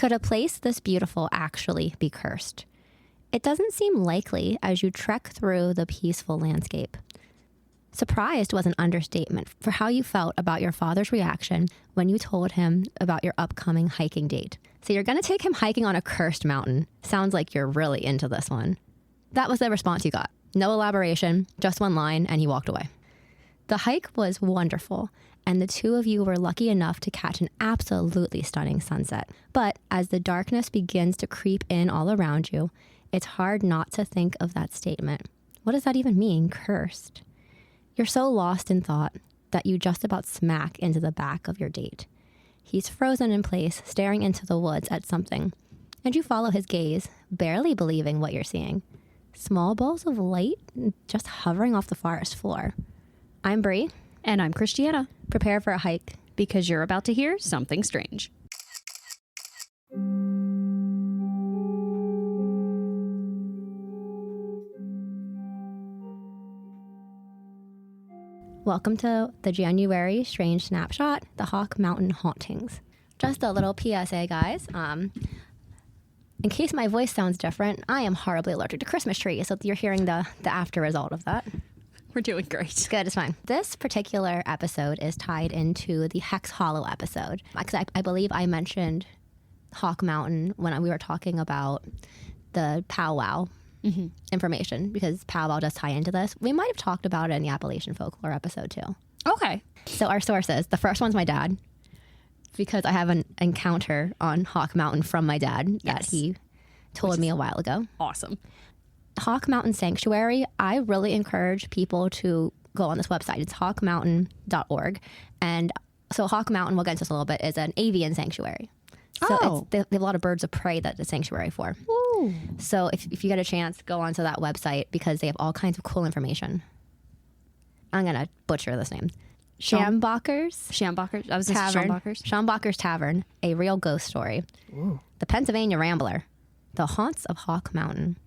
Could a place this beautiful actually be cursed? It doesn't seem likely as you trek through the peaceful landscape. Surprised was an understatement for how you felt about your father's reaction when you told him about your upcoming hiking date. So you're going to take him hiking on a cursed mountain. Sounds like you're really into this one. That was the response you got. No elaboration, just one line, and he walked away. The hike was wonderful, and the two of you were lucky enough to catch an absolutely stunning sunset. But as the darkness begins to creep in all around you, it's hard not to think of that statement. What does that even mean, cursed? You're so lost in thought that you just about smack into the back of your date. He's frozen in place, staring into the woods at something, and you follow his gaze, barely believing what you're seeing. Small balls of light just hovering off the forest floor. I'm Bree. And I'm Christiana. Prepare for a hike. Because you're about to hear something strange. Welcome to the January Strange Snapshot, the Hawk Mountain Hauntings. Just a little PSA, guys. In case my voice sounds different, I am horribly allergic to Christmas trees, so you're hearing the after result of that. We're doing great. It's good, it's fine. This particular episode is tied into the Hex Hollow episode. Because I believe I mentioned Hawk Mountain when we were talking about the powwow information, because powwow does tie into this. We might have talked about it in the Appalachian folklore episode too. Okay. So our sources, the first one's my dad, because I have an encounter on Hawk Mountain from my dad that he told me a while ago. Awesome. Hawk Mountain Sanctuary, I really encourage people to go on this website. It's hawkmountain.org. And so Hawk Mountain, we'll get into this a little bit, is an avian sanctuary. So they have a lot of birds of prey that the sanctuary for. Ooh. So if you get a chance, go onto that website because they have all kinds of cool information. I'm going to butcher this name. Schambachers? I was going to say Schambachers. Schambachers Tavern, a real ghost story. Ooh. The Pennsylvania Rambler, the haunts of Hawk Mountain.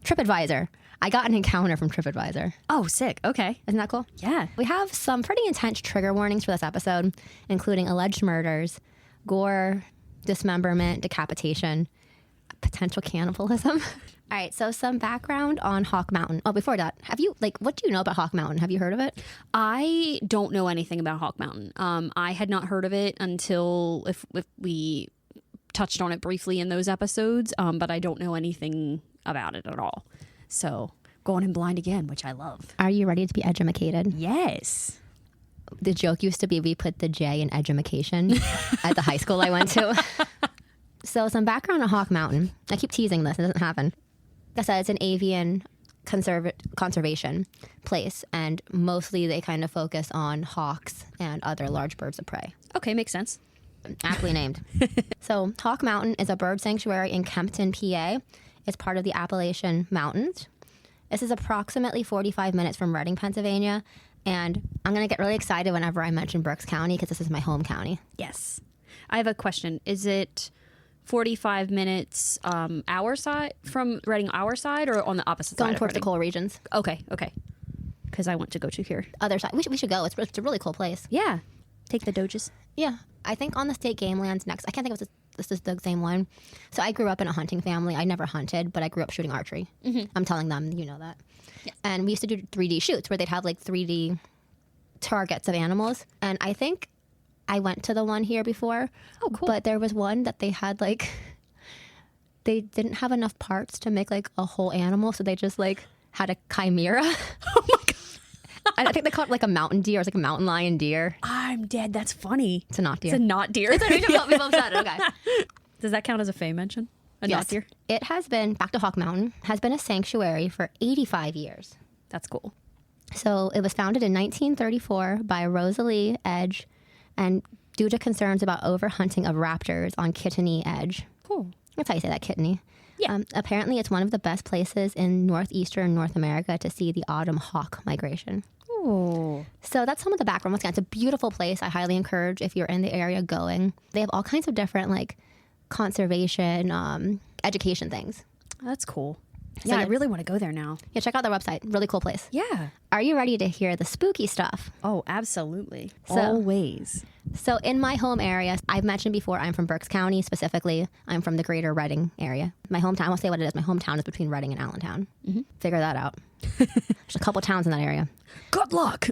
TripAdvisor. I got an encounter from TripAdvisor. Oh, sick. Okay. Isn't that cool? Yeah. We have some pretty intense trigger warnings for this episode, including alleged murders, gore, dismemberment, decapitation, potential cannibalism. All right, so some background on Hawk Mountain. Oh, before that, what do you know about Hawk Mountain? Have you heard of it? I don't know anything about Hawk Mountain. I had not heard of it until if we touched on it briefly in those episodes, but I don't know anything about it at all. So going in blind again, which I love. Are you ready to be edumacated? Yes. The joke used to be we put the J in edumacation at the high school I went to. So some background on Hawk Mountain. I keep teasing this. It doesn't happen. Like I said, it's an avian conservation place, and mostly they kind of focus on hawks and other large birds of prey. Okay, makes sense. Aptly named. So Hawk Mountain is a bird sanctuary in Kempton, PA. It's part of the Appalachian Mountains. This is approximately 45 minutes from Reading, Pennsylvania. And I'm going to get really excited whenever I mention Berks County because this is my home county. Yes. I have a question. Is it 45 minutes our side from Reading, our side, or on the opposite side? Going towards the coal regions. Okay. Because I want to go to here. Other side. We should go. It's a really cool place. Yeah. Take the Doges. Yeah. I think on the state game lands next. I can't think of this is the same one. So I grew up in a hunting family. I never hunted, but I grew up shooting archery. Mm-hmm. I'm telling them, you know that. Yeah. And we used to do 3D shoots where they'd have like 3D targets of animals. And I think I went to the one here before. Oh, cool. But there was one that they had like, they didn't have enough parts to make like a whole animal. So they just like had a chimera. Oh my God. I think they called it like a mountain deer. It was like a mountain lion deer. I'm dead. That's funny. It's a not deer. It's a not deer. We both said it. Okay. Does that count as a fey mention? Yes. Not deer? It has been, back to Hawk Mountain, has been a sanctuary for 85 years. That's cool. So it was founded in 1934 by Rosalie Edge, and due to concerns about overhunting of raptors on Kittany Edge. Cool. That's how you say that, Kittany. Yeah. Apparently, it's one of the best places in northeastern North America to see the autumn hawk migration. Oh. So that's some of the background. Once again, it's a beautiful place. I highly encourage if you're in the area going. They have all kinds of different like conservation, education things. That's cool. Yeah, I really want to go there now. Yeah, check out their website. Really cool place. Yeah. Are you ready to hear the spooky stuff? Oh, absolutely. So- Always. So in my home area, I've mentioned before, I'm from Berks County specifically. I'm from the greater Reading area. My hometown, I'll say what it is. My hometown is between Reading and Allentown. Figure that out. There's a couple towns in that area. Good luck.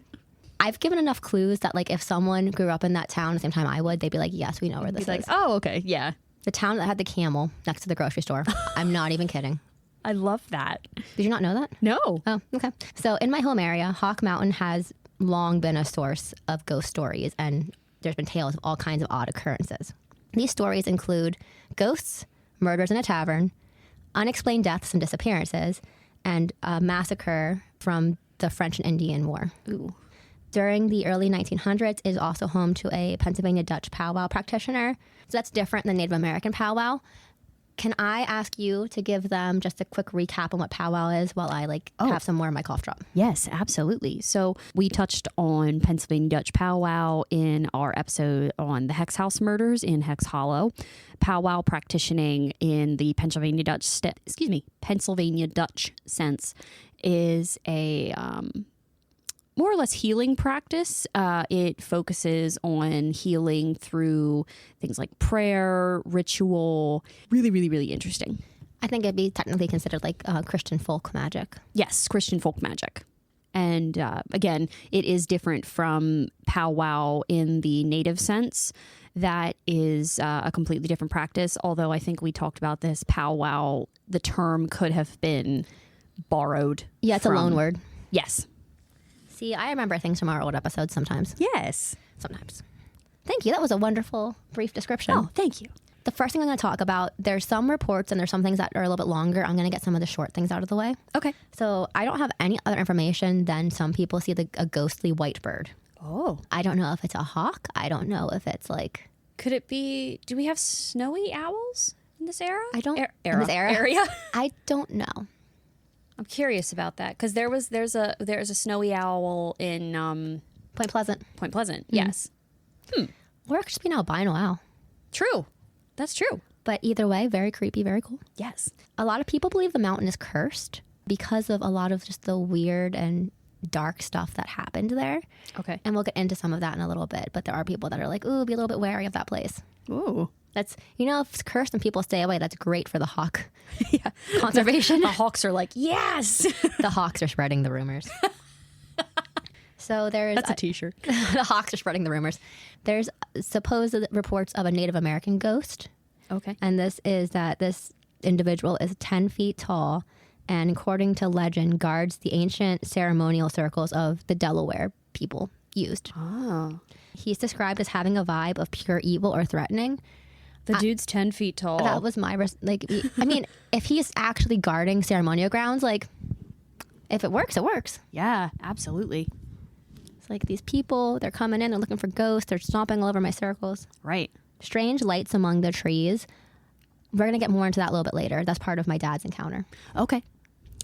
I've given enough clues that like if someone grew up in that town at the same time I would, they'd be like, yes, we know where this is. Like, oh, okay. Yeah. The town that had the camel next to the grocery store. I'm not even kidding. I love that. Did you not know that? No. Oh, okay. So in my home area, Hawk Mountain has long been a source of ghost stories, and there's been tales of all kinds of odd occurrences. These stories include ghosts, murders in a tavern, unexplained deaths and disappearances, and a massacre from the French and Indian War. Ooh. During the early 1900s, it is also home to a Pennsylvania Dutch powwow practitioner. So that's different than Native American powwow. Can I ask you to give them just a quick recap on what powwow is while I have some more in my cough drop? Yes, absolutely. So we touched on Pennsylvania Dutch powwow in our episode on the Hex House murders in Hex Hollow. Powwow practicing in the Pennsylvania Dutch sense is a more or less healing practice. It focuses on healing through things like prayer, ritual. Really, really, really interesting. I think it'd be technically considered like Christian folk magic. Yes, Christian folk magic. And again, it is different from powwow in the native sense. That is a completely different practice. Although I think we talked about this, powwow, the term could have been borrowed. Yeah, it's a loan word. Yes. See, I remember things from our old episodes sometimes. Yes. Sometimes. Thank you. That was a wonderful, brief description. Oh, thank you. The first thing I'm going to talk about, there's some reports and there's some things that are a little bit longer. I'm going to get some of the short things out of the way. Okay. So I don't have any other information than some people see a ghostly white bird. Oh. I don't know if it's a hawk. I don't know if it's like... Could it be... Do we have snowy owls in this era? I don't... Era. In this area? I don't know. I'm curious about that because there's a snowy owl in Point Pleasant. Point Pleasant. Yes. Or it could just be an albino owl. True. That's true. But either way, very creepy, very cool. Yes. A lot of people believe the mountain is cursed because of a lot of just the weird and dark stuff that happened there. Okay. And we'll get into some of that in a little bit. But there are people that are like, ooh, be a little bit wary of that place. Ooh. That's, if it's cursed and people stay away, that's great for the hawk conservation. The hawks are like, yes. The hawks are spreading the rumors. So That's a t-shirt. The hawks are spreading the rumors. There's supposed reports of a Native American ghost. Okay. And this is that this individual is 10 feet tall and, according to legend, guards the ancient ceremonial circles of the Delaware people used. Oh. He's described as having a vibe of pure evil or threatening. The dude's 10 feet tall. That was my if he's actually guarding ceremonial grounds, if it works, it works. Yeah, absolutely. It's like these people, they're coming in, they're looking for ghosts, they're stomping all over my circles. Right. Strange lights among the trees. We're going to get more into that a little bit later. That's part of my dad's encounter. Okay.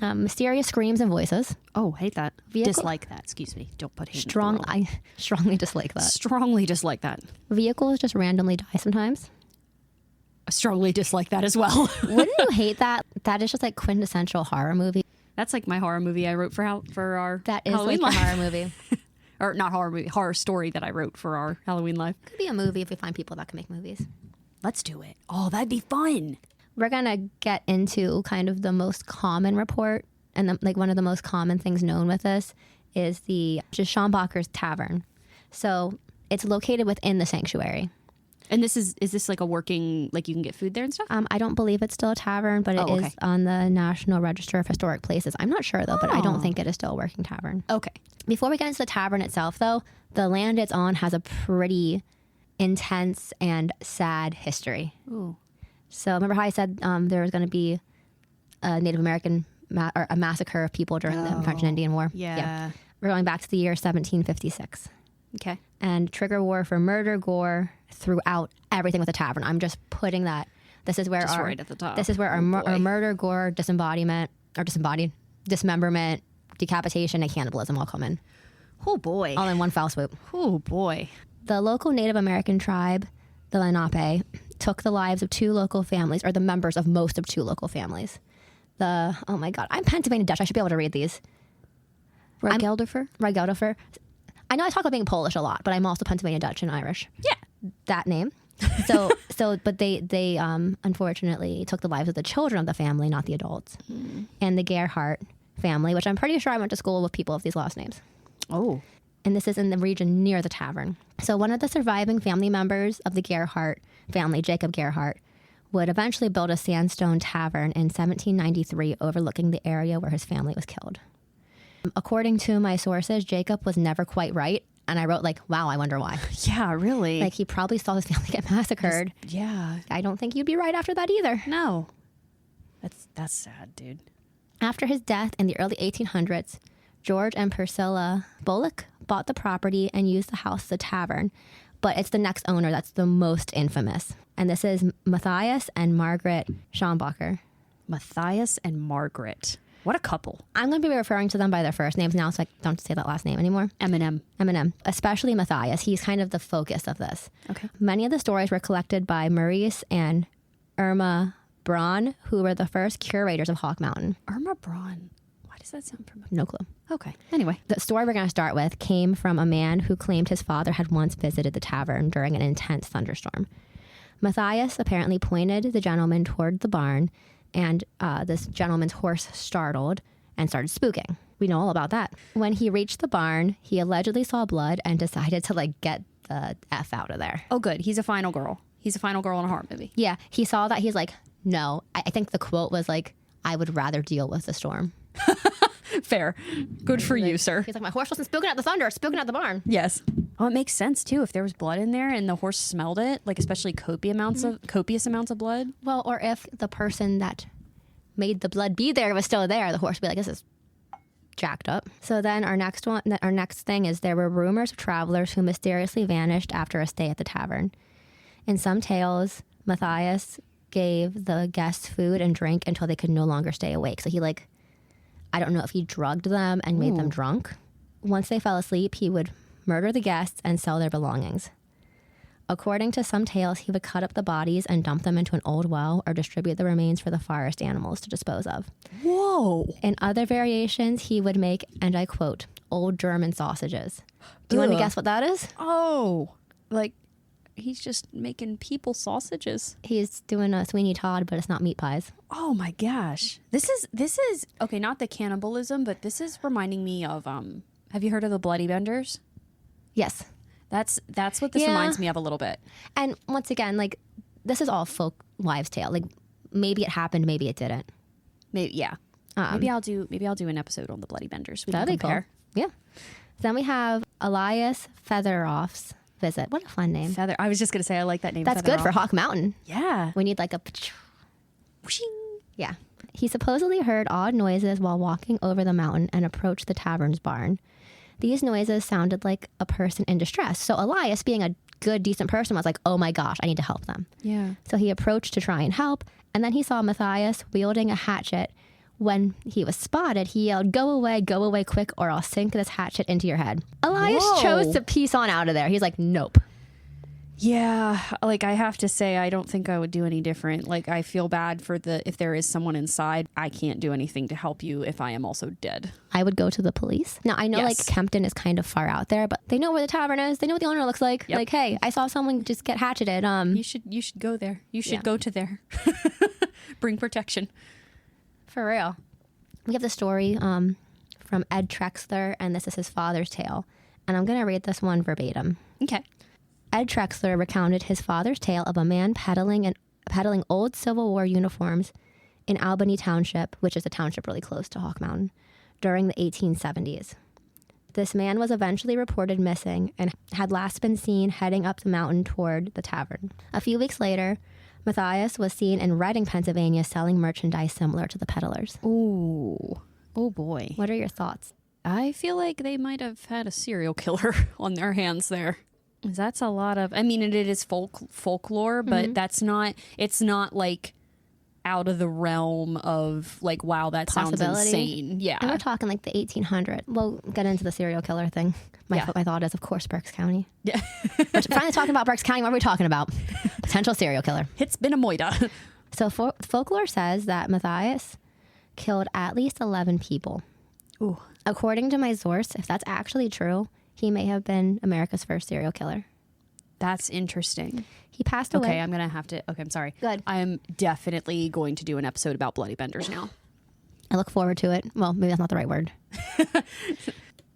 Mysterious screams and voices. Oh, hate that. Vehicle- Dislike that. Excuse me. Don't put hate I strongly dislike that. Strongly dislike that. Vehicles just randomly die sometimes. I strongly dislike that as well. Wouldn't you hate that? That is just like quintessential horror movie. That's like my horror movie I wrote for our That is Halloween like a life. horror movie. Or not horror movie, horror story that I wrote for our Halloween life. Could be a movie if we find people that can make movies. Let's do it. Oh, that'd be fun. We're going to get into kind of the most common report. And one of the most common things known with this is just Schombacher's Tavern. So it's located within the sanctuary. And is this like a working, like you can get food there and stuff? I don't believe it's still a tavern, but it is on the National Register of Historic Places. I'm not sure though, but I don't think it is still a working tavern. Okay. Before we get into the tavern itself though, the land it's on has a pretty intense and sad history. Ooh. So remember how I said there was going to be a Native American or a massacre of people during the French and Indian War? Yeah. We're going back to the year 1756. Okay. And trigger war for murder, gore throughout everything with the tavern. I'm just putting that. This is where Just right at the top. This is where our murder, gore, disembodiment, dismemberment, decapitation, and cannibalism all come in. Oh boy. All in one foul swoop. Oh boy. The local Native American tribe, the Lenape, took the lives of two local families, or the members of most of two local families. oh my God, I'm Pennsylvania Dutch. I should be able to read these. Reigelderfer. I know I talk about being Polish a lot, but I'm also Pennsylvania Dutch and Irish. Yeah. That name. But they unfortunately took the lives of the children of the family, not the adults. And the Gerhardt family, which I'm pretty sure I went to school with people of these last names. Oh. And this is in the region near the tavern. So one of the surviving family members of the Gerhardt family, Jacob Gerhardt, would eventually build a sandstone tavern in 1793 overlooking the area where his family was killed. According to my sources, Jacob was never quite right. And I wrote wow, I wonder why. Yeah, really? He probably saw his family get massacred. Yeah. I don't think you'd be right after that either. No. That's sad, dude. After his death in the early 1800s, George and Priscilla Bullock bought the property and used the house as a tavern. But it's the next owner that's the most infamous. And this is Matthias and Margaret Schombacher. Matthias and Margaret. What a couple. I'm going to be referring to them by their first names now, so I don't say that last name anymore. Eminem. Especially Matthias. He's kind of the focus of this. Okay. Many of the stories were collected by Maurice and Irma Braun, who were the first curators of Hawk Mountain. Irma Braun. Why does that sound familiar? No clue. Okay. Anyway. The story we're going to start with came from a man who claimed his father had once visited the tavern during an intense thunderstorm. Matthias apparently pointed the gentleman toward the barn, and this gentleman's horse startled and started spooking. We know all about that. When he reached the barn, he allegedly saw blood and decided to get the F out of there. Oh, good. He's a final girl. He's a final girl in a horror movie. Yeah. He saw that. He's like, no. I think the quote was I would rather deal with the storm. Fair. Good for you, sir. He's like, my horse wasn't spooking at the thunder, it's spooking at the barn. Yes. Oh, it makes sense too. If there was blood in there and the horse smelled it, especially copious amounts of blood. Well, or if the person that made the blood be there was still there, the horse would be like, this is jacked up. So then our next thing is there were rumors of travelers who mysteriously vanished after a stay at the tavern. In some tales, Matthias gave the guests food and drink until they could no longer stay awake. So he I don't know if he drugged them and made them drunk. Once they fell asleep, he would murder the guests and sell their belongings. According to some tales, he would cut up the bodies and dump them into an old well or distribute the remains for the forest animals to dispose of. Whoa. In other variations, he would make, and I quote, old German sausages. Do you want to guess what that is? Oh, he's just making people sausages. He's doing a Sweeney Todd, but it's not meat pies. Oh my gosh. This is okay, not the cannibalism, but this is reminding me of have you heard of the Bloody Benders? Yes. That's what this reminds me of a little bit. And once again, this is all folk wives' tale. Maybe it happened, maybe it didn't. Maybe yeah. Maybe I'll do an episode on the Bloody Benders. That'd be cool. Yeah. Then we have Elias Featheroff's visit. What a fun name. Feather. I was just gonna say I like that name. That's good for Hawk Mountain. Yeah. We need a yeah. He supposedly heard odd noises while walking over the mountain and approached the tavern's barn. These noises sounded like a person in distress. So Elias, being a good, decent person, was like, oh my gosh, I need to help them. Yeah. So he approached to try and help. And then he saw Matthias wielding a hatchet. When he was spotted, he yelled, go away quick, or I'll sink this hatchet into your head. Elias chose to peace on out of there. He's like, nope. Yeah, I have to say, I don't think I would do any different. I feel bad for if there is someone inside, I can't do anything to help you if I am also dead. I would go to the police. Now, I know Kempton is kind of far out there, but they know where the tavern is. They know what the owner looks like. Yep. Hey, I saw someone just get hatcheted. You should go there. You should go to there. Bring protection. For real. We have the story from Ed Trexler, and this is his father's tale. And I'm going to read this one verbatim. Okay. Ed Trexler recounted his father's tale of a man peddling old Civil War uniforms in Albany Township, which is a township really close to Hawk Mountain, during the 1870s. This man was eventually reported missing and had last been seen heading up the mountain toward the tavern. A few weeks later, Matthias was seen in Reading, Pennsylvania, selling merchandise similar to the peddlers. Ooh. Oh, boy. What are your thoughts? I feel like they might have had a serial killer on their hands there. That's a lot of, it is folklore, but it's not out of the realm of wow, that sounds insane. Yeah. And we're talking the 1800s. We'll get into the serial killer thing. My thought is, of course, Berks County. Yeah. We're finally talking about Berks County. What are we talking about? Potential serial killer. It's been a moida. So folklore says that Matthias killed at least 11 people. Ooh. According to my source, if that's actually true, he may have been America's first serial killer. That's interesting. He passed away. Okay, I'm going to have to... Okay, I'm sorry. Good. I'm definitely going to do an episode about bloody benders now. I look forward to it. Well, maybe that's not the right word.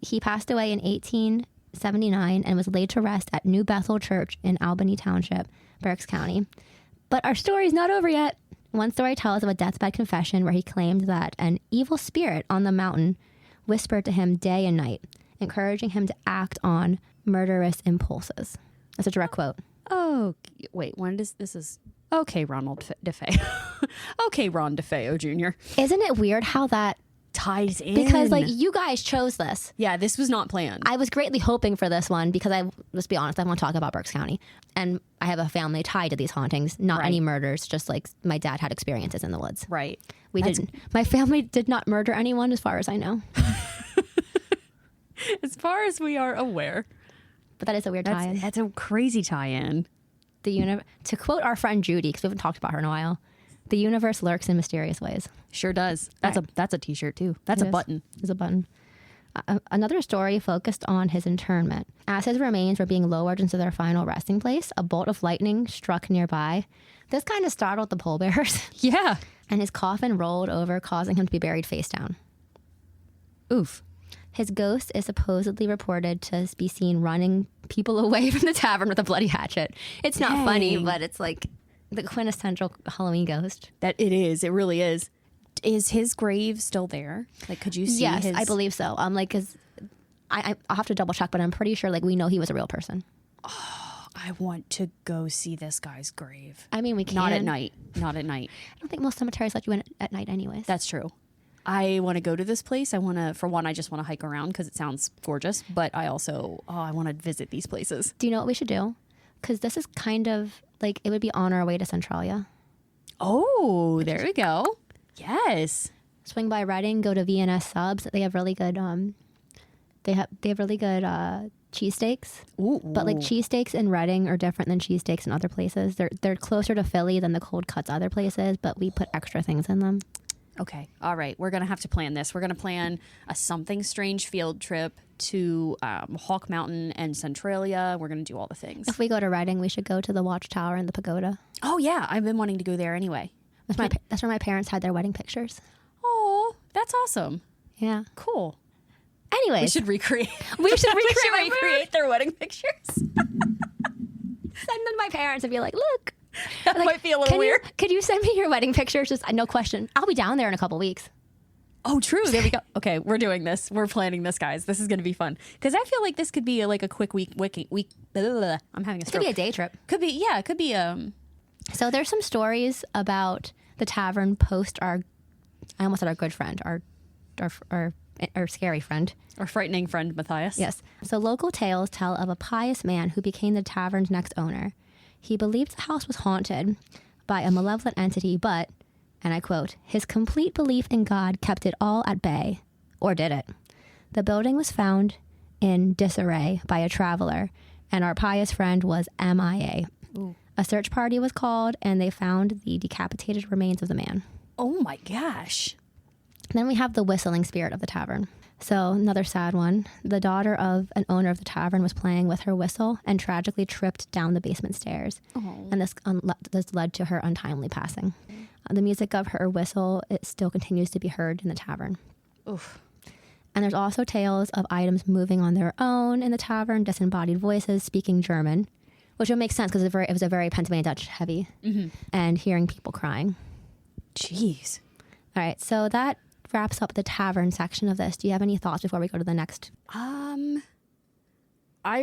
He passed away in 1879 and was laid to rest at New Bethel Church in Albany Township, Berks County. But our story's not over yet. One story tells of a deathbed confession where he claimed that an evil spirit on the mountain whispered to him day and night, encouraging him to act on murderous impulses. That's a direct quote. Oh, wait, when does this is... Okay, Ronald DeFeo. Okay, Ron DeFeo Jr. Isn't it weird how that ties in? Because, like, you guys chose this. Yeah, this was not planned. I was greatly hoping for this one because let's be honest, I want to talk about Berks County. And I have a family tied to these hauntings, not any murders, just like my dad had experiences in the woods. Right. We didn't. My family did not murder anyone as far as I know. As far as we are aware. But that is a weird tie-in. That's a crazy tie-in. To quote our friend Judy, because we haven't talked about her in a while, the universe lurks in mysterious ways. Sure does. That's a t-shirt too. That's a button. It's a button. Another story focused on his internment. As his remains were being lowered into their final resting place, a bolt of lightning struck nearby. This kind of startled the pallbearers. Yeah. And his coffin rolled over, causing him to be buried face down. Oof. His ghost is supposedly reported to be seen running people away from the tavern with a bloody hatchet. It's not funny, but it's like the quintessential Halloween ghost. That it is. It really is. Is his grave still there? Like, could you see Yes, his... I believe so. Cause I'll have to double check, but I'm pretty sure like we know he was a real person. Oh, I want to go see this guy's grave. I mean, we can. Not at night. Not at night. I don't think most cemeteries let you in at night anyways. That's true. I want to go to this place. I want to, for one, I just want to hike around because it sounds gorgeous. But I also, I want to visit these places. Do you know what we should do? Because this is kind of like, it would be on our way to Centralia. Oh, there we go. Yes. Swing by Reading, go to V&S Subs. They have really good, they have really good cheesesteaks. Ooh. But like cheesesteaks in Reading are different than cheesesteaks in other places. They're closer to Philly than the cold cuts other places, but we put extra things in them. Okay. All right. We're going to have to plan this. We're going to plan a something strange field trip to Hawk Mountain and Centralia. We're going to do all the things. If we go to Reading, we should go to the Watchtower and the pagoda. Oh, yeah. I've been wanting to go there anyway. That's where my parents had their wedding pictures. Oh, that's awesome. Yeah. Cool. Anyways. We should recreate. recreate their wedding pictures. Send them to my parents and be like, look. That might be a little weird. Could you send me your wedding pictures? Just no question. I'll be down there in a couple weeks. Oh, true. There we go. Okay, we're doing this. We're planning this, guys. This is going to be fun. Because I feel like this could be like a quick week. I'm having a stroke. It could be a day trip. Could be, yeah. It could be. So there's some stories about the tavern post I almost said our good friend, our scary friend. Our frightening friend, Matthias. Yes. So local tales tell of a pious man who became the tavern's next owner. He believed the house was haunted by a malevolent entity, but, and I quote, his complete belief in God kept it all at bay. Or did it? The building was found in disarray by a traveler, and our pious friend was MIA. Ooh. A search party was called, and they found the decapitated remains of the man. Oh my gosh. Then we have the whistling spirit of the tavern. So another sad one. The daughter of an owner of the tavern was playing with her whistle and tragically tripped down the basement stairs. Oh. And this led to her untimely passing. The music of her whistle, it still continues to be heard in the tavern. Oof. And there's also tales of items moving on their own in the tavern, disembodied voices speaking German, which would make sense because it was a very Pennsylvania Dutch heavy, and hearing people crying. Jeez. All right, so that wraps up the tavern section of this. Do you have any thoughts before we go to the next? I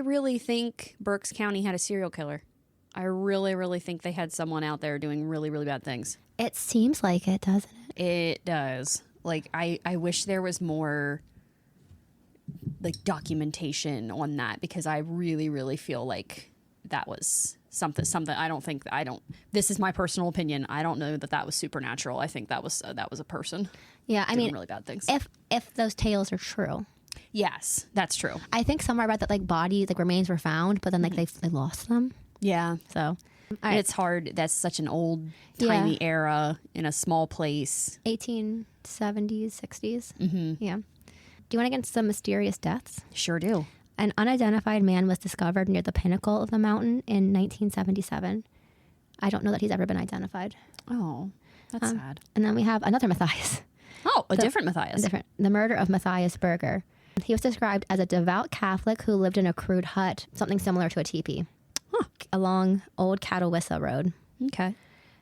really think Berks County had a serial killer. I really, really think they had someone out there doing really, really bad things. It seems like it, doesn't it? It does. Like, I wish there was more, like, documentation on that, because I really, really feel like that was something this is my personal opinion. I don't know that was supernatural. I think that was a person. Yeah, I mean, really bad things. If those tales are true. Yes, that's true. I think somewhere about that, like, bodies, like, remains were found, but then, like, they lost them. Yeah. So right. It's hard. That's such an old, tiny era in a small place. 1870s, 60s. Mm-hmm. Yeah. Do you want to get into some mysterious deaths? Sure do. An unidentified man was discovered near the pinnacle of the mountain in 1977. I don't know that he's ever been identified. Oh, that's sad. And then we have another Matthias. Oh, different Matthias. The murder of Matthias Berger. He was described as a devout Catholic who lived in a crude hut, something similar to a teepee, along Old Catawissa Road. Okay.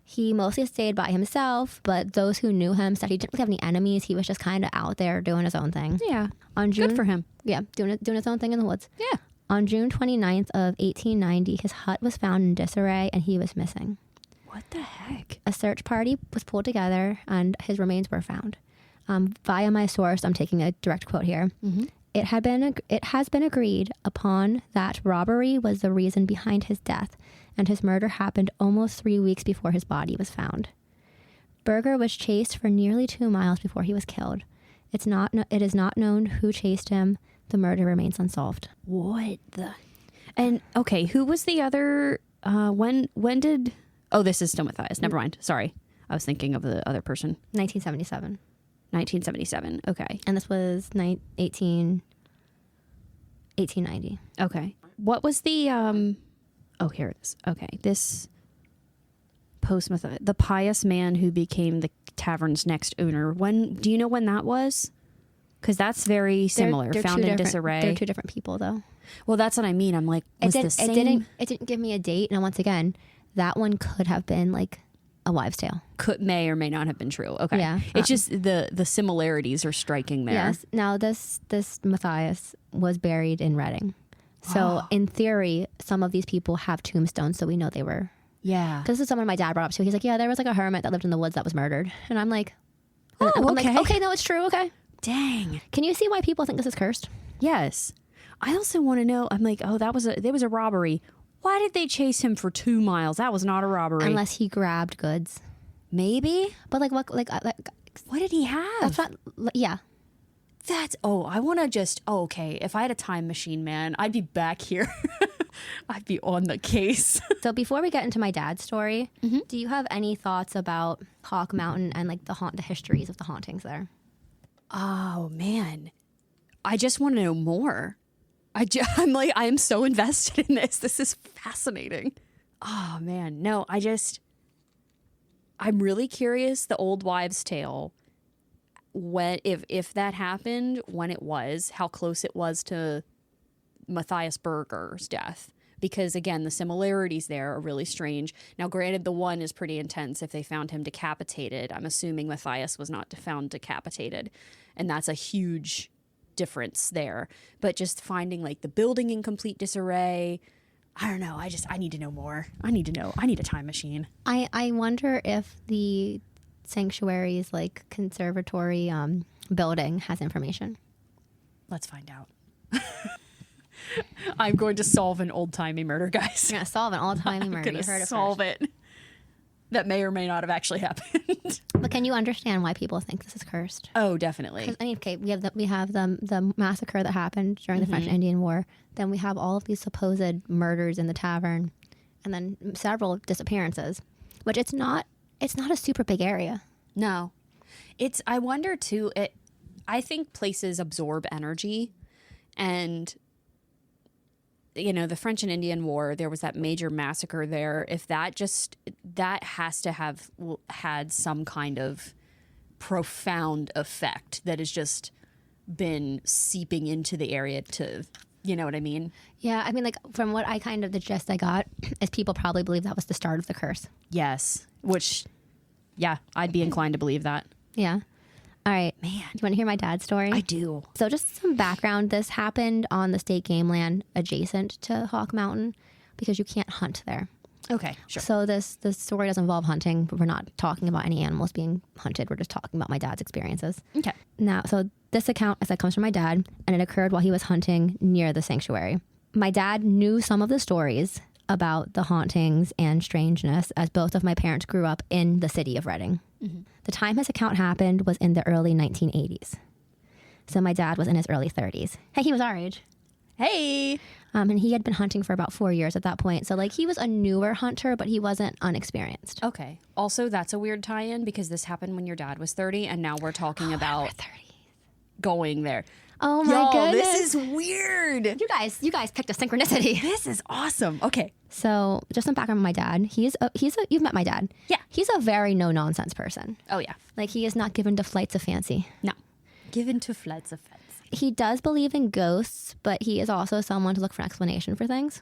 He mostly stayed by himself, but those who knew him said he didn't really have any enemies. He was just kind of out there doing his own thing. Yeah. Good for him. Yeah, doing his own thing in the woods. Yeah. On June 29th of 1890, his hut was found in disarray and he was missing. What the heck? A search party was pulled together and his remains were found. Via my source, I'm taking a direct quote here. Mm-hmm. It has been agreed upon that robbery was the reason behind his death, and his murder happened almost 3 weeks before his body was found. Berger was chased for nearly 2 miles before he was killed. It is not known who chased him. The murder remains unsolved. What the? And okay, who was the other? When did? Oh, this is still Matthias. Never mind. Sorry, I was thinking of the other person. 1977. 1977. Okay. And this was 1890. Okay. What was the oh, here it is. Okay. This post Matthias, the pious man who became the tavern's next owner. When do you know when that was? Because that's very similar. They're Found in disarray. They're two different people, though. Well, that's what I mean. I'm like, was the same? It didn't give me a date. And once again, that one could have been like a wives' tale. May or may not have been true. Okay. Yeah. It's just the similarities are striking there. Yes. Now this Matthias was buried in Reading. So in theory, some of these people have tombstones, so we know they were. Yeah. Because this is someone my dad brought up to. He's like, yeah, there was like a hermit that lived in the woods that was murdered. And I'm like, I'm like, okay, no, it's true. Okay. Dang. Can you see why people think this is cursed? Yes. I also want to know, I'm like, oh, there was a robbery. Why did they chase him for 2 miles? That was not a robbery. Unless he grabbed goods. Maybe. But what did he have? That's not, yeah. I want to just, okay, if I had a time machine, man, I'd be back here. I'd be on the case. So before we get into my dad's story, do you have any thoughts about Hawk Mountain and like the histories of the hauntings there? Oh, man. I just want to know more. I'm like, I am so invested in this. This is fascinating. Oh, man. No, I'm really curious, the old wives' tale, if that happened, when it was, how close it was to Matthias Berger's death. Because, again, the similarities there are really strange. Now, granted, the one is pretty intense. If they found him decapitated, I'm assuming Matthias was not found decapitated. And that's a huge difference there. But just finding, like, the building in complete disarray, I don't know. I need to know more. I need to know. I need a time machine. I wonder if the sanctuary's, like, conservatory building has information. Let's find out. I'm going to solve an old-timey murder, guys. You're going to solve an old-timey murder. I'm going to solve it. That may or may not have actually happened. But can you understand why people think this is cursed? Oh, definitely. I mean, okay, we have the massacre that happened during the French and Indian War. Then we have all of these supposed murders in the tavern, and then several disappearances. Which it's not a super big area. No, I wonder too. I think places absorb energy, and the French and Indian War, there was that major massacre there. If that has to have had some kind of profound effect that has just been seeping into the area to, you know what I mean? Yeah, I mean, like, from what the gist I got is people probably believe that was the start of the curse. Yes, which, yeah, I'd be inclined to believe that. Yeah. All right. Man. Do you want to hear my dad's story? I do. So just some background. This happened on the state game land adjacent to Hawk Mountain because you can't hunt there. Okay, sure. So this story doesn't involve hunting. But we're not talking about any animals being hunted. We're just talking about my dad's experiences. Okay. Now, so this account, as I comes from my dad, and it occurred while he was hunting near the sanctuary. My dad knew some of the stories about the hauntings and strangeness, as both of my parents grew up in the city of Reading. Mm-hmm. The time his account happened was in the early 1980s. So my dad was in his early 30s. Hey, he was our age. Hey. And he had been hunting for about 4 years at that point. So, like, he was a newer hunter, but he wasn't unexperienced. Okay. Also, that's a weird tie-in because this happened when your dad was 30, and now we're talking about 30. going there. Oh my goodness. This is weird. You guys picked a synchronicity. This is awesome. Okay. So, just some background on my dad. You've met my dad. Yeah. He's a very no-nonsense person. Oh, yeah. Like, he is not given to flights of fancy. No. Given to flights of fancy. He does believe in ghosts, but he is also someone to look for an explanation for things.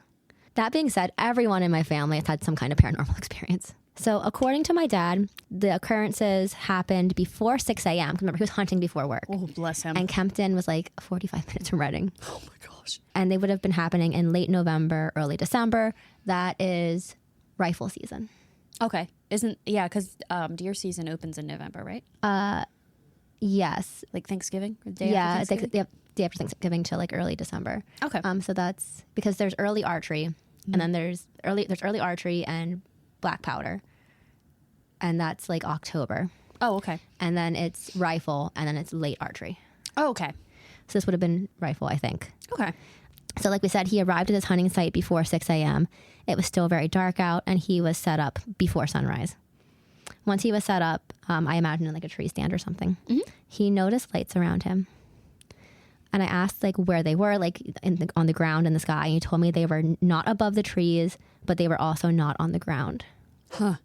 That being said, everyone in my family has had some kind of paranormal experience. So according to my dad, the occurrences happened before 6 a.m. Remember, he was hunting before work. Oh, bless him. And Kempton was like 45 minutes from Reading. Oh, my gosh. And they would have been happening in late November, early December. That is rifle season. Okay. Because deer season opens in November, right? Yes. Like Thanksgiving? Or day after Thanksgiving? Day after Thanksgiving to like early December. Okay. So that's because there's early archery, and then there's early archery and black powder, and that's like October. Oh, okay. And then it's rifle, and then it's late archery. Oh, okay. So this would have been rifle, I think. Okay. So like we said, he arrived at his hunting site before 6 a.m. It was still very dark out, and he was set up before sunrise. Once he was set up, I imagine in like a tree stand or something, he noticed lights around him. And I asked like where they were, like on the ground in the sky. And he told me they were not above the trees, but they were also not on the ground. Huh.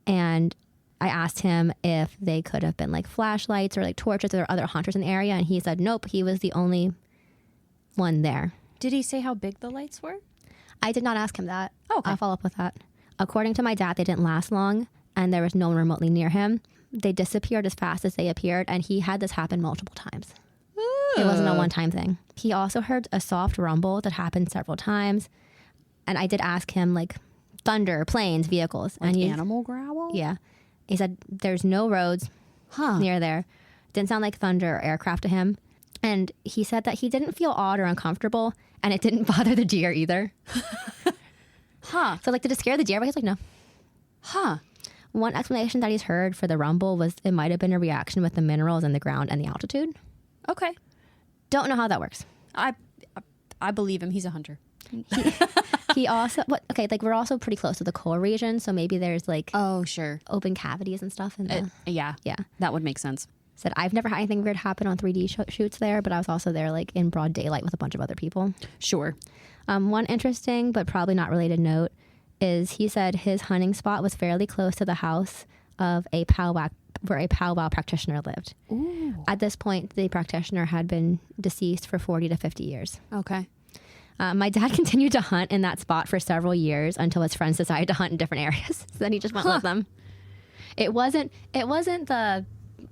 And I asked him if they could have been like flashlights or like torches or other hunters in the area. And he said, nope, he was the only one there. Did he say how big the lights were? I did not ask him that. Oh, okay. I'll follow up with that. According to my dad, they didn't last long, and there was no one remotely near him. They disappeared as fast as they appeared, and he had this happen multiple times. It wasn't a one-time thing. He also heard a soft rumble that happened several times, and I did ask him, like, thunder, planes, vehicles. Like and animal growl? Yeah. He said there's no roads near there. Didn't sound like thunder or aircraft to him. And he said that he didn't feel odd or uncomfortable, and it didn't bother the deer either. Huh. So, like, did it scare the deer? But he's like, no. Huh. One explanation that he's heard for the rumble was it might have been a reaction with the minerals in the ground and the altitude. Okay. Don't know how that works. I believe him. He's a hunter. He also, like, we're also pretty close to the core region, so maybe there's, like, Oh, sure. open cavities and stuff. In the, Yeah. yeah. That would make sense. Said, I've never had anything weird happen on 3D shoots there, but I was also there, like, in broad daylight with a bunch of other people. Sure. One interesting but probably not related note is he said his hunting spot was fairly close to the house of a powwow where a powwow practitioner lived. Ooh. At this point, the practitioner had been deceased for 40 to 50 years. Okay. My dad continued to hunt in that spot for several years until his friends decided to hunt in different areas. So then he just went with them. It wasn't the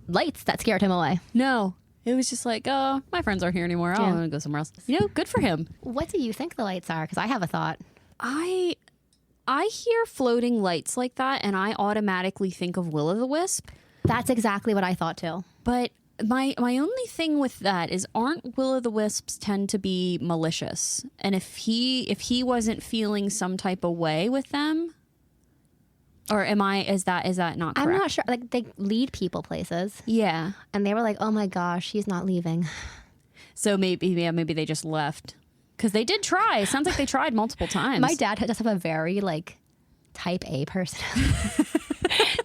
lights that scared him away. No. It was just like, oh, my friends aren't here anymore. I Yeah. want to go somewhere else. You know, good for him. What do you think the lights are? Because I have a thought. I hear floating lights like that, and I automatically think of Will-o'-the-Wisp. That's exactly what I thought too. But my only thing with that is, aren't Will-o'-the-Wisps tend to be malicious? And if he wasn't feeling some type of way with them, or is that not correct? I'm not sure. Like, they lead people places. Yeah. And they were like, oh my gosh, she's not leaving. So maybe they just left. Because they did try. It sounds like they tried multiple times. My dad does have a very, like, type A personality.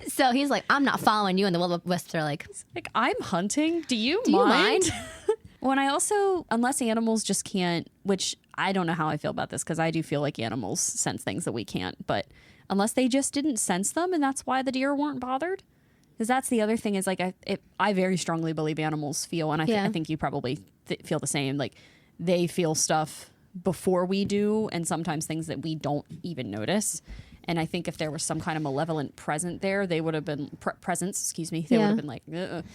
So he's like, I'm not following you. And the will-o'-wisps are like, I'm hunting. Do you do mind? you mind? When I also, unless animals just can't, which I don't know how I feel about this, because I do feel like animals sense things that we can't, but unless they just didn't sense them, and that's why the deer weren't bothered. Because that's the other thing is, like, I very strongly believe animals feel, and I think you probably feel the same. Like, they feel stuff before we do, and sometimes things that we don't even notice. And I think if there was some kind of malevolent presence there, they would have been They would have been like, ugh.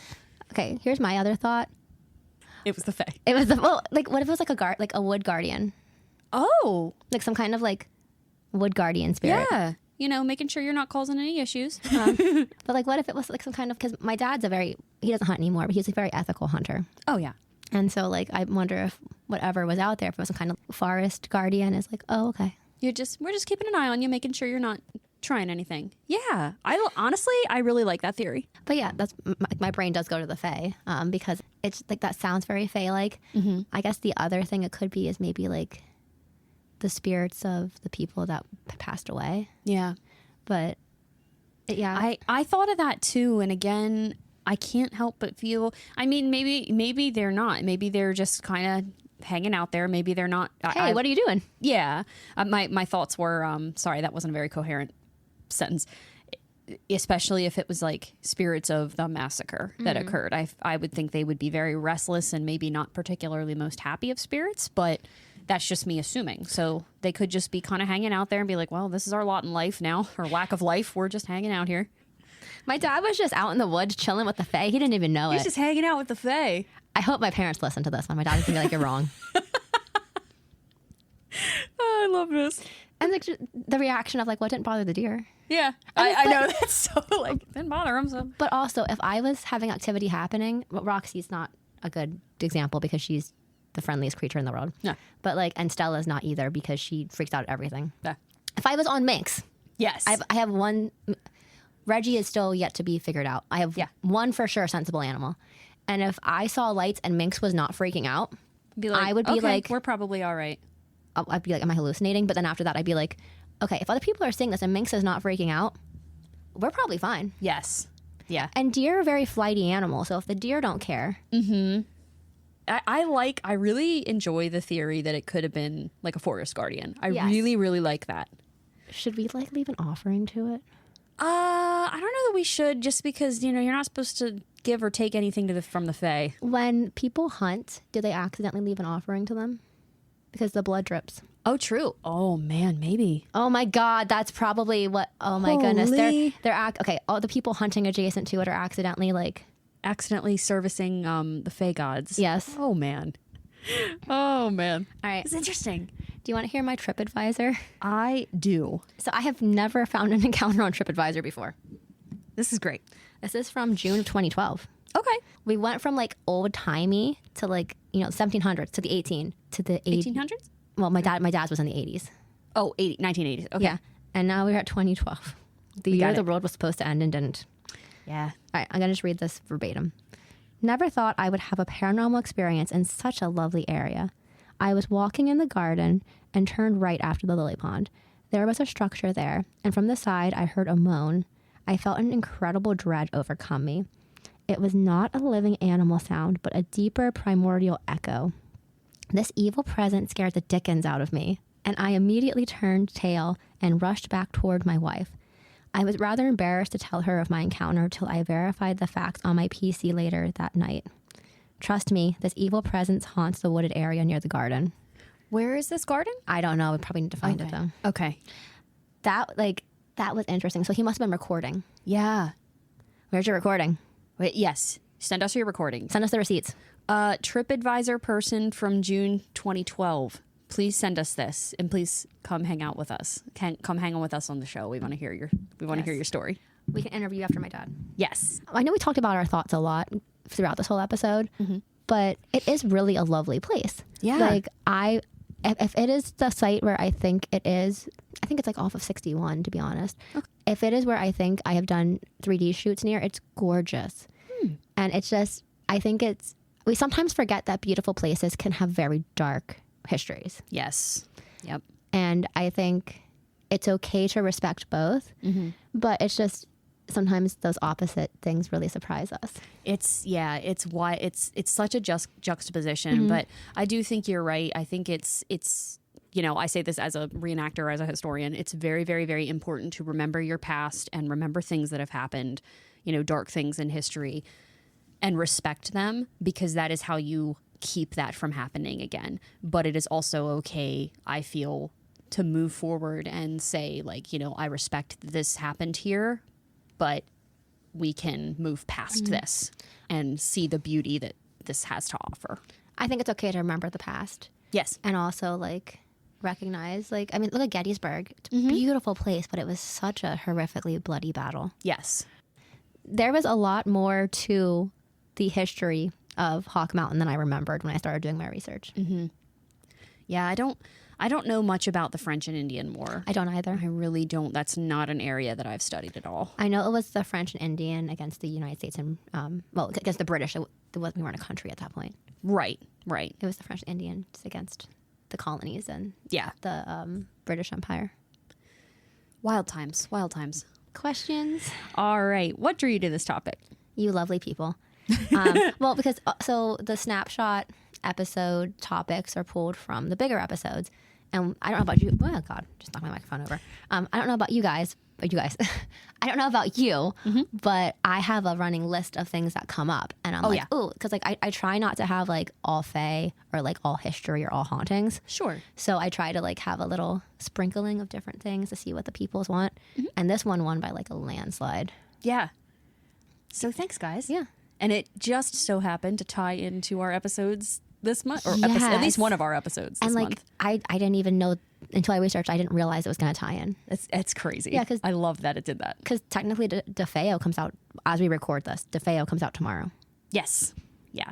Okay, here's my other thought. It was the fae. It was like, what if it was like a wood guardian? Oh, Like some kind of like wood guardian spirit. yeah. You know, making sure you're not causing any issues. But like, what if it was like some kind of, because my dad's he doesn't hunt anymore, but he's a very ethical hunter. Oh, yeah. And so like, I wonder if whatever was out there, if it was some kind of forest guardian, is like, oh, okay. We're just keeping an eye on you, making sure you're not trying anything. Yeah. Honestly, I really like that theory. But yeah, that's my brain does go to the Fae because it's like that sounds very Fae-like. I guess the other thing it could be is maybe like the spirits of the people that passed away. Yeah. But yeah, I thought of that too. And again, I can't help but feel, I mean, maybe they're not. Maybe they're just kind of hanging out there. Maybe they're not. Hey, what are you doing? Yeah. My thoughts were, sorry, that wasn't a very coherent sentence. Especially if it was like spirits of the massacre that occurred. I would think they would be very restless and maybe not particularly most happy of spirits, but that's just me assuming. So they could just be kind of hanging out there and be like, well, this is our lot in life now, or lack of life. We're just hanging out here. My dad was just out in the woods chilling with the Fae. He didn't even know He's just hanging out with the Fae. I hope my parents listen to this one. My dad's gonna be like, you're wrong. Oh, I love this. And like the reaction of like, what didn't bother the deer? Yeah, I know that's so like didn't bother him. So, but also if I was having activity happening, well, Roxy's not a good example because she's the friendliest creature in the world. Yeah, but like, and Stella's not either because she freaks out at everything. Yeah. If I was on Minx, yes, I have one. Reggie is still yet to be figured out. I have one for sure sensible animal, and if I saw lights and Minx was not freaking out, I would be like, we're probably all right. I'd be like, am I hallucinating? But then after that, I'd be like, okay, if other people are seeing this and Minx is not freaking out, we're probably fine. Yes. Yeah. And deer are very flighty animals, so if the deer don't care. I really enjoy the theory that it could have been like a forest guardian. I really, really like that. Should we like leave an offering to it? I don't know that we should, just because, you're not supposed to give or take anything from the Fae. When people hunt, do they accidentally leave an offering to them? Because the blood drips. Oh, true. Oh, man, maybe. Oh, my God. That's probably what... Oh, my goodness. Okay, all the people hunting adjacent to it are accidentally, like... Accidentally servicing the Fae gods. Yes. Oh, man. Oh, man. All right. It's interesting. Do you want to hear my TripAdvisor? I do. So I have never found an encounter on TripAdvisor before. This is great. This is from June of 2012. Okay. We went from, like, old-timey to, like, 1700s to the 1800s? Well, my dad's was in the 80s. Oh, 1980s. Okay. Yeah. And now we're at 2012. The year the world was supposed to end and didn't. Yeah. All right, I'm going to just read this verbatim. Never thought I would have a paranormal experience in such a lovely area. I was walking in the garden and turned right after the lily pond. There was a structure there, and from the side I heard a moan. I felt an incredible dread overcome me. It was not a living animal sound, but a deeper primordial echo. This evil presence scared the dickens out of me, and I immediately turned tail and rushed back toward my wife. I was rather embarrassed to tell her of my encounter till I verified the facts on my PC later that night. Trust me, this evil presence haunts the wooded area near the garden. Where is this garden? I don't know. We probably need to find it, though. Okay. That was interesting. So he must have been recording. Yeah. Where's your recording? Wait, yes. Send us your recording. Send us the receipts. TripAdvisor person from June 2012. Please send us this, and please come hang out with us. Come hang out with us on the show. We want to hear your story. We can interview you after my dad. Yes. I know we talked about our thoughts a lot throughout this whole episode, but it is really a lovely place. Yeah. Like if it is the site where I think it is, I think it's like off of 61, to be honest. Okay. If it is where I think I have done 3D shoots near, it's gorgeous. And it's just, I think we sometimes forget that beautiful places can have very dark histories. Yes. Yep. And I think it's okay to respect both, but it's just sometimes those opposite things really surprise us. It's why it's such a juxtaposition, but I do think you're right. I think it's I say this as a reenactor, as a historian, it's very, very, very important to remember your past and remember things that have happened, dark things in history, and respect them, because that is how you keep that from happening again. But it is also okay, I feel, to move forward and say, like, I respect this happened here, but we can move past this and see the beauty that this has to offer. I think it's okay to remember the past. Yes. And also, like, recognize, like, I mean, look at Gettysburg. It's a beautiful place, but it was such a horrifically bloody battle. Yes. There was a lot more to the history of Hawk Mountain than I remembered when I started doing my research. Yeah, I don't know much about the French and Indian War. I don't either. I really don't. That's not an area that I've studied at all. I know it was the French and Indian against the United States and, against the British. We weren't a country at that point. Right. It was the French and Indians against the colonies and Yeah. the British Empire. Wild times. Questions? All right. What drew you to this topic? You lovely people. Well, because so the Snapshot episode topics are pulled from the bigger episodes. And I don't know about you. Oh, God, just knocked my microphone over. I don't know about you guys. I don't know about you, but I have a running list of things that come up. And I'm ooh, because like I try not to have like all fae or like all history or all hauntings. Sure. So I try to like have a little sprinkling of different things to see what the peoples want. And this one won by like a landslide. Yeah. So thanks, guys. Yeah. And it just so happened to tie into our episodes this month, or Yes. at least one of our episodes this And like month. I didn't even know until I researched. I didn't realize it was going to tie in. It's crazy. Yeah, 'cause- I love that it did that. Because technically, DeFeo comes out as we record this. DeFeo comes out tomorrow. Yes. Yeah.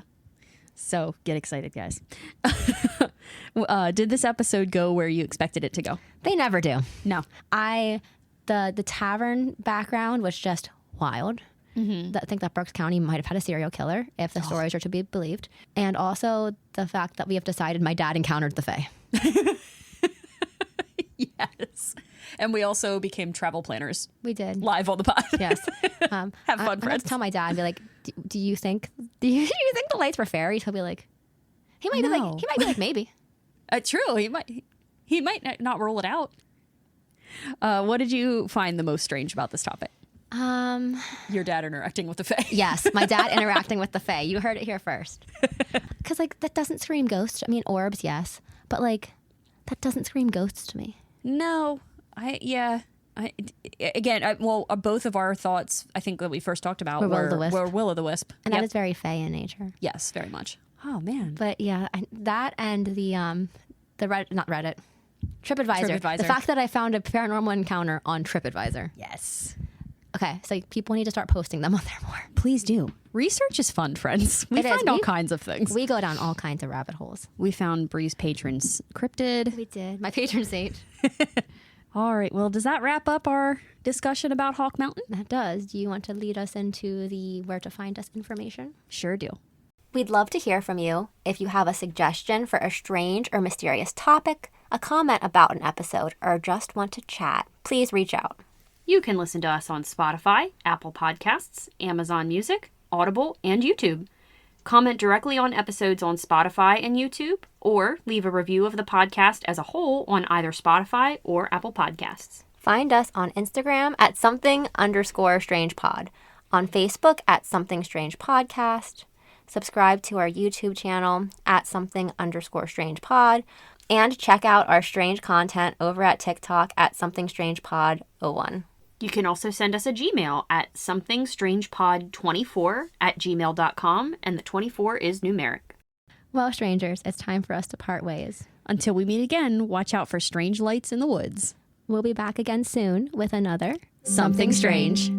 So get excited, guys. Did this episode go where you expected it to go? They never do. No. The tavern background was just wild. I think that Berks County might have had a serial killer, if the stories are to be believed. And also the fact that we have decided my dad encountered the Fae. Yes. And we also became travel planners We did. live on the pod. Yes. Have fun, I have friends. to tell my dad, be like, do you think the lights were fairies? He'll be like, he might be like, maybe. True. He might not rule it out. What did you find the most strange about this topic? Your dad interacting with the Fae. Yes, my dad interacting with the Fae. You heard it here first. Because like that doesn't scream ghost. I mean, orbs, yes, but like that doesn't scream ghosts to me. No, both of our thoughts, I think that we first talked about were will-o'-the-wisp. And that is very Fae in nature. Yes, very much. Oh man. But yeah, that and the not Reddit, TripAdvisor. TripAdvisor. The fact that I found a paranormal encounter on TripAdvisor. Yes. Okay, so people need to start posting them on there more. Please do. Research is fun, friends. We It is. find all kinds of things. We go down all kinds of rabbit holes. We found Bree's patron's cryptid. We did. My patron saint. All right. Well, does that wrap up our discussion about Hawk Mountain? That does. Do you want to lead us into the where to find us information? Sure do. We'd love to hear from you. If you have a suggestion for a strange or mysterious topic, a comment about an episode, or just want to chat, please reach out. You can listen to us on Spotify, Apple Podcasts, Amazon Music, Audible, and YouTube. Comment directly on episodes on Spotify and YouTube, or leave a review of the podcast as a whole on either Spotify or Apple Podcasts. Find us on Instagram at something_strangepod, on Facebook at Something Strange Podcast. Subscribe to our YouTube channel at something_strangepod, and check out our strange content over at TikTok at somethingstrangepod01. You can also send us a Gmail at somethingstrangepod24@gmail.com, and the 24 is numeric. Well, strangers, it's time for us to part ways. Until we meet again, watch out for strange lights in the woods. We'll be back again soon with another Something Strange.